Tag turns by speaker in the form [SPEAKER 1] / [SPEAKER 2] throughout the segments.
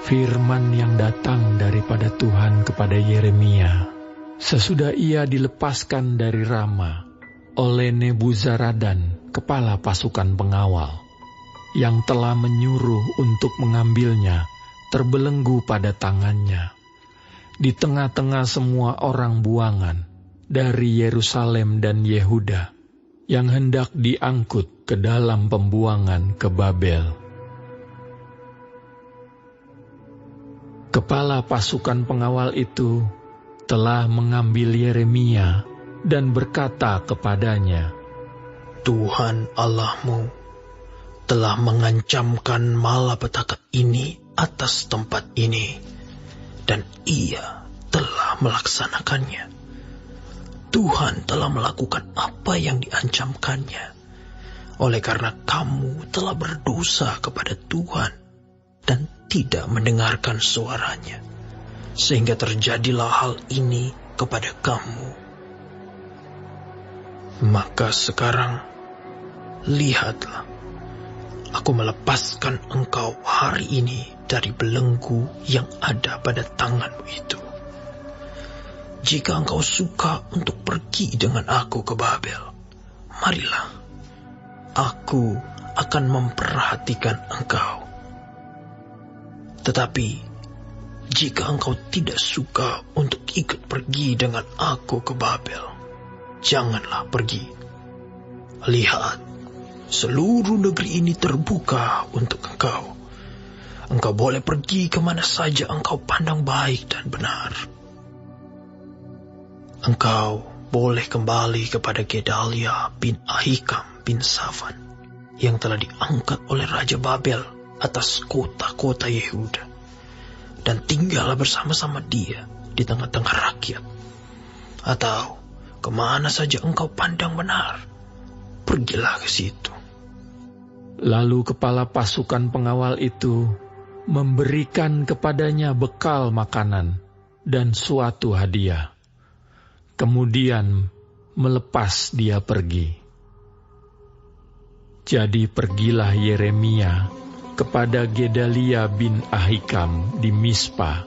[SPEAKER 1] Firman yang datang daripada Tuhan kepada Yeremia sesudah ia dilepaskan dari Rama oleh Nebuzaradan, kepala pasukan pengawal, yang telah menyuruh untuk mengambilnya terbelenggu pada tangannya, di tengah-tengah semua orang buangan dari Yerusalem dan Yehuda, yang hendak diangkut ke dalam pembuangan ke Babel. Kepala pasukan pengawal itu telah mengambil Yeremia dan berkata kepadanya,
[SPEAKER 2] Tuhan Allahmu telah mengancamkan malapetaka ini atas tempat ini, dan ia telah melaksanakannya. Tuhan telah melakukan apa yang diancamkannya, oleh karena kamu telah berdosa kepada Tuhan dan tidak mendengarkan suaranya, sehingga terjadilah hal ini kepada kamu. Maka sekarang, lihatlah, aku melepaskan engkau hari ini dari belenggu yang ada pada tanganmu itu. Jika engkau suka untuk pergi dengan aku ke Babel, marilah, aku akan memperhatikan engkau. Tetapi, jika engkau tidak suka untuk ikut pergi dengan aku ke Babel, janganlah pergi. Lihat, seluruh negeri ini terbuka untuk engkau. Engkau boleh pergi kemana saja engkau pandang baik dan benar. Engkau boleh kembali kepada Gedalia bin Ahikam bin Safan, yang telah diangkat oleh Raja Babel atas kota-kota Yehuda, dan tinggallah bersama-sama dia di tengah-tengah rakyat. Atau kemana saja engkau pandang benar, pergilah ke situ.
[SPEAKER 1] Lalu kepala pasukan pengawal itu memberikan kepadanya bekal makanan dan suatu hadiah. Kemudian melepas dia pergi. Jadi pergilah Yeremia kepada Gedalia bin Ahikam di Mispa,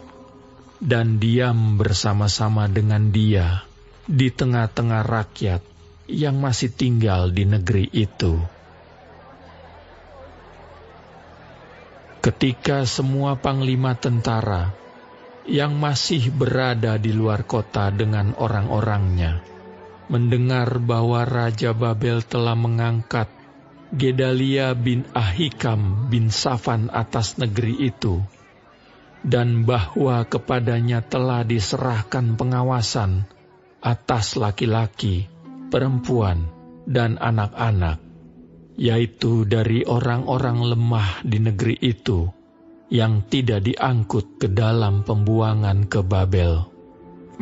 [SPEAKER 1] dan diam bersama-sama dengan dia di tengah-tengah rakyat yang masih tinggal di negeri itu. Ketika semua panglima tentara yang masih berada di luar kota dengan orang-orangnya mendengar bahwa Raja Babel telah mengangkat Gedalia bin Ahikam bin Safan atas negeri itu, dan bahwa kepadanya telah diserahkan pengawasan atas laki-laki, perempuan, dan anak-anak, yaitu dari orang-orang lemah di negeri itu, yang tidak diangkut ke dalam pembuangan ke Babel.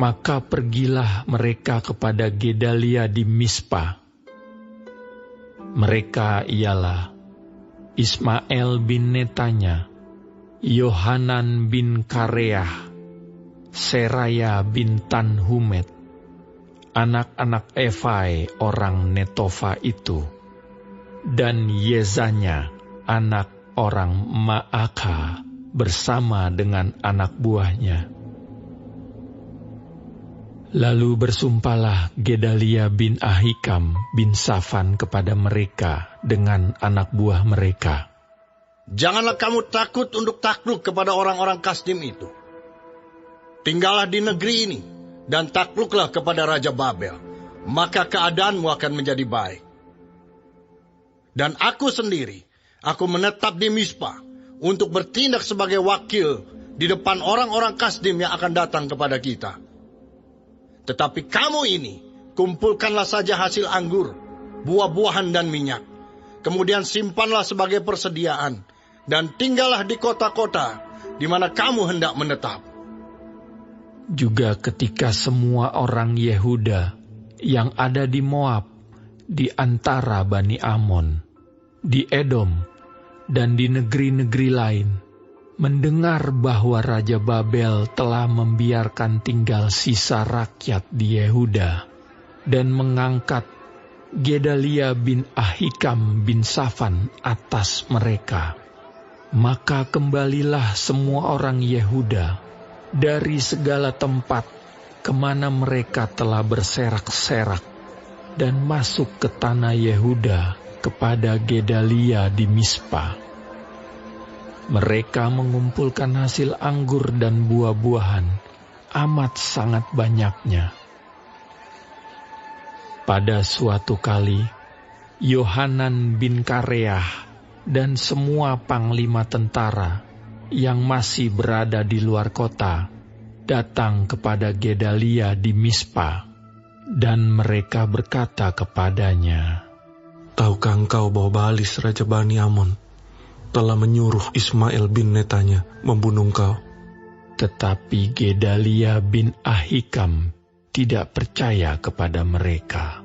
[SPEAKER 1] Maka pergilah mereka kepada Gedalia di Mispa. Mereka ialah Ismael bin Netanya, Yohanan bin Kareah, Seraya bin Tanhumet, anak-anak Efai orang Netofa itu, dan Yezanya, anak orang Maaka, bersama dengan anak buahnya. Lalu bersumpahlah Gedalia bin Ahikam bin Safan kepada mereka dengan anak buah mereka.
[SPEAKER 3] Janganlah kamu takut untuk takluk kepada orang-orang Kasdim itu. Tinggallah di negeri ini dan takluklah kepada Raja Babel, maka keadaanmu akan menjadi baik. Dan aku sendiri, aku menetap di Mispa untuk bertindak sebagai wakil di depan orang-orang Kasdim yang akan datang kepada kita. Tetapi kamu ini, kumpulkanlah saja hasil anggur, buah-buahan dan minyak. Kemudian simpanlah sebagai persediaan, dan tinggallah di kota-kota di mana kamu hendak menetap.
[SPEAKER 1] Juga ketika semua orang Yehuda yang ada di Moab, di antara Bani Amon, di Edom, dan di negeri-negeri lain, mendengar bahwa Raja Babel telah membiarkan tinggal sisa rakyat di Yehuda dan mengangkat Gedalia bin Ahikam bin Safan atas mereka, Maka kembalilah semua orang Yehuda dari segala tempat kemana mereka telah berserak-serak dan masuk ke tanah Yehuda kepada Gedalia di Mispa. Mereka mengumpulkan hasil anggur dan buah-buahan amat sangat banyaknya. Pada suatu kali, Yohanan bin Kareah dan semua panglima tentara yang masih berada di luar kota datang kepada Gedalia di Mispa, dan mereka berkata kepadanya,
[SPEAKER 4] "Tahukah engkau bahwa Baalis Raja Bani Amon telah menyuruh Ismail bin Netanya membunuh engkau?"
[SPEAKER 1] Tetapi Gedalia bin Ahikam tidak percaya kepada mereka.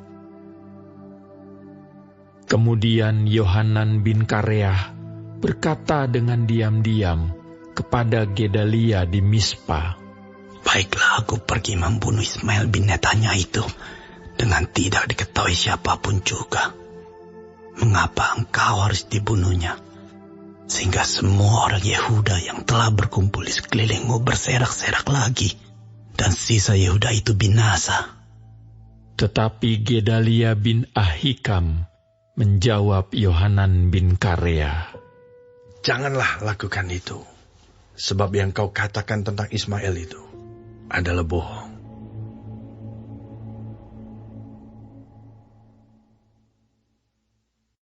[SPEAKER 1] Kemudian Yohanan bin Kareah berkata dengan diam-diam kepada Gedalia di Mispa,
[SPEAKER 5] "Baiklah, aku pergi membunuh Ismail bin Netanya itu dengan tidak diketahui siapapun juga. Mengapa engkau harus dibunuhnya? Sehingga semua orang Yehuda yang telah berkumpul di sekelilingmu berserak-serak lagi, dan sisa Yehuda itu binasa."
[SPEAKER 1] Tetapi Gedalia bin Ahikam menjawab Yohanan bin Kareah,
[SPEAKER 3] Janganlah lakukan itu, sebab yang kau katakan tentang Ismail itu adalah bohong.